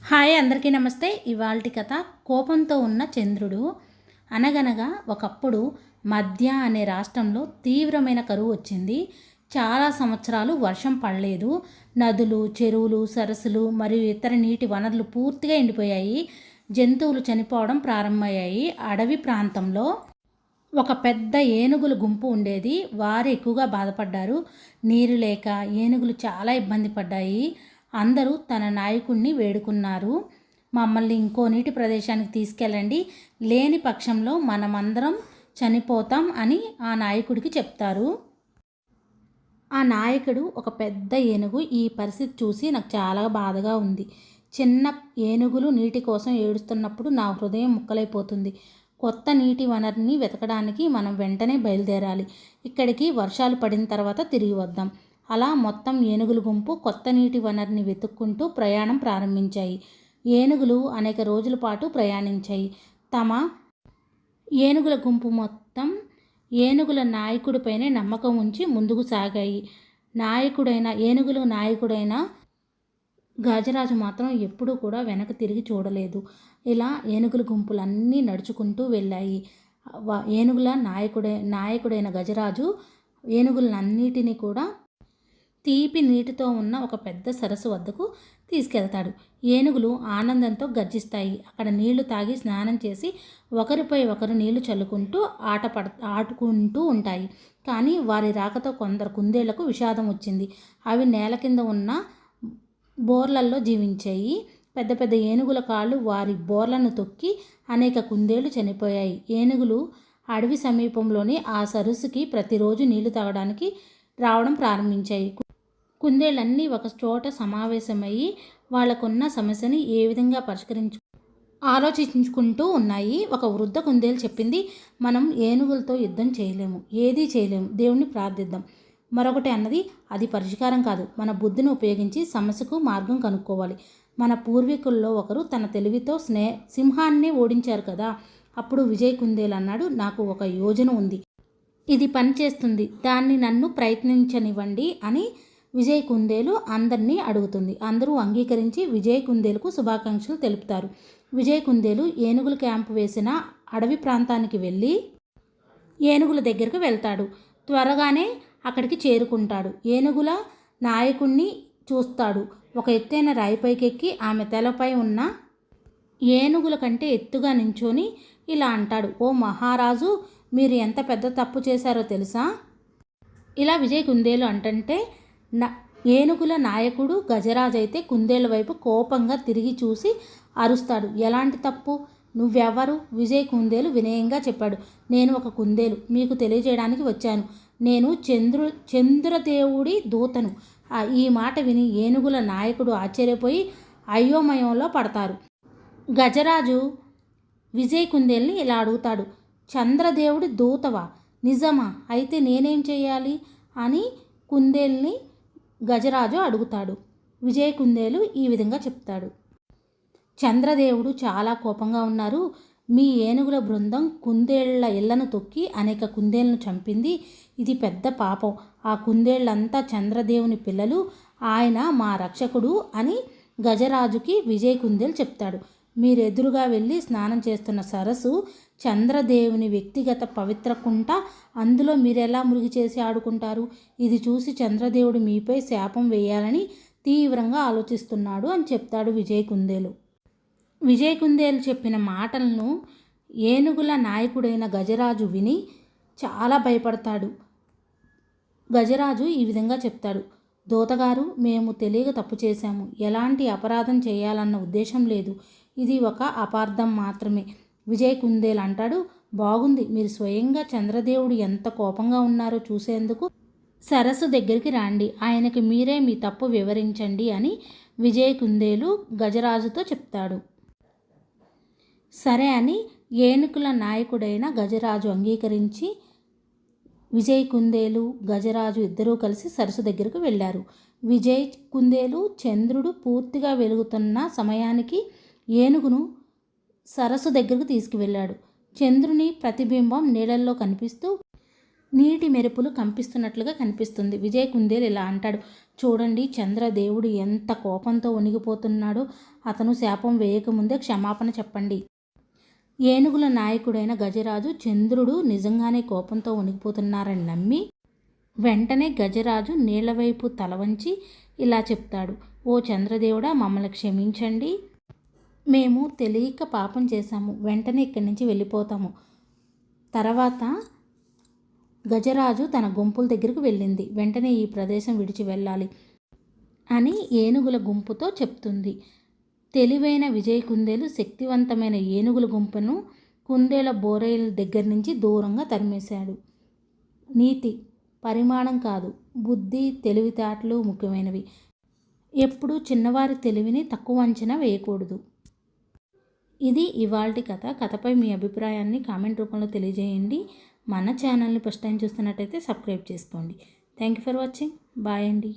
Hi అందరికీ నమస్తే. ఇవాల్టి కథ కోపంతో ఉన్న చంద్రుడు. అనగనగా ఒకప్పుడు మధ్య అనే రాష్ట్రంలో తీవ్రమైన కరువు వచ్చింది. చాలా సంవత్సరాలు వర్షం పడలేదు. నదులు, చెరువులు, సరస్సులు మరియు ఇతర నీటి వనరులు పూర్తిగా ఎండిపోయాయి. జంతువులు చనిపోవడం ప్రారంభమయ్యాయి. అడవి ప్రాంతంలో ఒక పెద్ద ఏనుగుల గుంపు ఉండేది. వారు ఎక్కువగా బాధపడ్డారు. నీరు లేక ఏనుగులు చాలా ఇబ్బంది పడ్డాయి. అందరూ తన నాయకుడిని వేడుకున్నారు. మమ్మల్ని ఇంకో నీటి ప్రదేశానికి తీసుకెళ్ళండి, లేని పక్షంలో మనమందరం చనిపోతాం అని ఆ నాయకుడికి చెప్తారు. ఆ నాయకుడు ఒక పెద్ద ఏనుగు. ఈ పరిస్థితి చూసి నాకు చాలా బాధగా ఉంది. చిన్న ఏనుగులు నీటి కోసం ఏడుస్తున్నప్పుడు నా హృదయం ముక్కలైపోతుంది. కొత్త నీటి వనరుని వెతకడానికి మనం వెంటనే బయలుదేరాలి. ఇక్కడికి వర్షాలు పడిన తర్వాత తిరిగి వద్దాం. అలా మొత్తం ఏనుగుల గుంపు కొత్త నీటి వనరుని వెతుక్కుంటూ ప్రయాణం ప్రారంభించాయి. ఏనుగులు అనేక రోజుల పాటు ప్రయాణించాయి. తమ ఏనుగుల గుంపు మొత్తం ఏనుగుల నాయకుడిపైనే నమ్మకం ఉంచి ముందుకు సాగాయి. ఏనుగుల నాయకుడైన గజరాజు మాత్రం ఎప్పుడూ కూడా వెనక తిరిగి చూడలేదు. ఇలా ఏనుగుల గుంపులన్నీ నడుచుకుంటూ వెళ్ళాయి. ఏనుగుల నాయకుడైన గజరాజు ఏనుగులన్నిటినీ కూడా తీపి నీటితో ఉన్న ఒక పెద్ద సరస్సు వద్దకు తీసుకెళ్తాడు. ఏనుగులు ఆనందంతో గర్జిస్తాయి. అక్కడ నీళ్లు తాగి స్నానం చేసి ఒకరిపై ఒకరు నీళ్లు చల్లుకుంటూ ఆడుకుంటూ ఉంటాయి. కానీ వారి రాకతో కొందరు కుందేళ్లకు విషాదం వచ్చింది. అవి నేల కింద ఉన్న బోర్లల్లో జీవించాయి. పెద్ద పెద్ద ఏనుగుల కాళ్ళు వారి బోర్లను తొక్కి అనేక కుందేళ్లు చనిపోయాయి. ఏనుగులు అడవి సమీపంలోని ఆ సరస్సుకి ప్రతిరోజు నీళ్లు తాగడానికి రావడం ప్రారంభించాయి. కుందేళ్ళన్నీ ఒక చోట సమావేశమయ్యి వాళ్ళకున్న సమస్యని ఏ విధంగా ఆలోచించుకుంటూ ఉన్నాయి. ఒక వృద్ధ కుందేలు చెప్పింది, మనం ఏనుగులతో యుద్ధం చేయలేము, ఏదీ చేయలేము, దేవుణ్ణి ప్రార్థిద్దాం. మరొకటి అన్నది, అది పరిష్కారం కాదు, మన బుద్ధిని ఉపయోగించి సమస్యకు మార్గం కనుక్కోవాలి. మన పూర్వీకుల్లో ఒకరు తన తెలివితో సింహాన్నే ఓడించారు కదా. అప్పుడు విజయ్ కుందేలు అన్నాడు, నాకు ఒక యోజన ఉంది, ఇది పనిచేస్తుంది, దాన్ని నన్ను ప్రయత్నించనివ్వండి అని విజయ్ కుందేలు అందరినీ అడుగుతుంది. అందరూ అంగీకరించి విజయ్ కుందేలుకు శుభాకాంక్షలు తెలుపుతారు. విజయ్ కుందేలు ఏనుగుల క్యాంపు వేసిన అడవి ప్రాంతానికి వెళ్ళి ఏనుగుల దగ్గరకు వెళ్తాడు. త్వరగానే అక్కడికి చేరుకుంటాడు. ఏనుగుల నాయకుణ్ణి చూస్తాడు. ఒక ఎత్తైన రాయిపైకెక్కి ఆమె తలపై ఉన్న ఏనుగుల కంటే ఎత్తుగా నించొని ఇలా అంటాడు, ఓ మహారాజు, మీరు ఎంత పెద్ద తప్పు చేశారో తెలుసా? ఇలా విజయ్ కుందేలు అంటంటే ఏనుగుల నాయకుడు గజరాజు అయితే కుందేళ్ల వైపు కోపంగా తిరిగి చూసి అరుస్తాడు, ఎలాంటి తప్పు? నువ్వెవరు? విజయ్ కుందేలు వినయంగా చెప్పాడు, నేను ఒక కుందేలు, మీకు తెలియజేయడానికి వచ్చాను. నేను చంద్రదేవుడి దూతను. ఈ మాట విని ఏనుగుల నాయకుడు ఆశ్చర్యపోయి అయోమయంలో పడతారు. గజరాజు విజయ్ కుందేల్ని ఇలా అడుగుతాడు, చంద్రదేవుడి దూతవా? నిజమా? అయితే నేనేం చేయాలి అని కుందేల్ని గజరాజు అడుగుతాడు. విజయ్ కుందేలు ఈ విధంగా చెప్తాడు, చంద్రదేవుడు చాలా కోపంగా ఉన్నారు. మీ ఏనుగుల బృందం కుందేళ్ల ఇళ్లను తొక్కి అనేక కుందేళ్లను చంపింది. ఇది పెద్ద పాపం. ఆ కుందేళ్లంతా చంద్రదేవుని పిల్లలు. ఆయన మా రక్షకుడు అని గజరాజుకి విజయ్ కుందేలు చెప్తాడు. మీరెదురుగా వెళ్ళి స్నానం చేస్తున్న సరస్సు చంద్రదేవుని వ్యక్తిగత పవిత్ర కుంట. అందులో మీరెలా మురిగి చేసి ఆడుకుంటారు? ఇది చూసి చంద్రదేవుడు మీపై శాపం వేయాలని తీవ్రంగా ఆలోచిస్తున్నాడు అని చెప్తాడు విజయ్ కుందేలు. విజయ్ కుందేలు చెప్పిన మాటలను ఏనుగుల నాయకుడైన గజరాజు విని చాలా భయపడతాడు. గజరాజు ఈ విధంగా చెప్తాడు, దూతగారు, మేము తెలియక తప్పు చేశాము. ఎలాంటి అపరాధం చేయాలన్న ఉద్దేశం లేదు. ఇది ఒక అపార్థం మాత్రమే. విజయ్ కుందేలు అంటాడు, బాగుంది, మీరు స్వయంగా చంద్రదేవుడు ఎంత కోపంగా ఉన్నారో చూసేందుకు సరస్సు దగ్గరికి రండి, ఆయనకి మీరే మీ తప్పు వివరించండి అని విజయ్ కుందేలు గజరాజుతో చెప్తాడు. సరే అని ఏనుగుల నాయకుడైన గజరాజు అంగీకరించి విజయ్ కుందేలు గజరాజు ఇద్దరూ కలిసి సరస్సు దగ్గరకు వెళ్ళారు. విజయ్ కుందేలు చంద్రుడు పూర్తిగా వెలుగుతున్న సమయానికి ఏనుగును సరస్సు దగ్గరకు తీసుకువెళ్ళాడు. చంద్రుని ప్రతిబింబం నీళ్ళల్లో కనిపిస్తూ నీటి మెరుపులు కంపిస్తున్నట్లుగా కనిపిస్తుంది. విజయ్ కుందేలు ఇలా అంటాడు, చూడండి చంద్రదేవుడు ఎంత కోపంతో వణిగిపోతున్నాడో. అతను శాపం వేయకముందే క్షమాపణ చెప్పండి. ఏనుగుల నాయకుడైన గజరాజు చంద్రుడు నిజంగానే కోపంతో వణిగిపోతున్నారని నమ్మి వెంటనే గజరాజు నీళ్లవైపు తల వంచి ఇలా చెప్తాడు, ఓ చంద్రదేవుడా, మమ్మల్ని క్షమించండి. మేము తెలియక పాపం చేశాము. వెంటనే ఇక్కడి నుంచి వెళ్ళిపోతాము. తర్వాత గజరాజు తన గుంపుల దగ్గరకు వెళ్ళింది. వెంటనే ఈ ప్రదేశం విడిచి వెళ్ళాలి అని ఏనుగుల గుంపుతో చెప్తుంది. తెలివైన విజయ్ కుందేలు శక్తివంతమైన ఏనుగుల గుంపును కుందేల బోరేల దగ్గర నుంచి దూరంగా తరిమేశాడు. నీతి: పరిమాణం కాదు, బుద్ధి, తెలివితేటలు ముఖ్యమైనవి. ఎప్పుడూ చిన్నవారి తెలివిని తక్కువ అంచనా వేయకూడదు. ఇది ఇవాల్టి కథ. కథపై మీ అభిప్రాయాన్ని కామెంట్ రూపంలో తెలియజేయండి. మన ఛానల్ని ఫస్ట్ టైం చూస్తున్నట్టయితే సబ్స్క్రైబ్ చేసుకోండి. Thank you for watching. Bye అండి.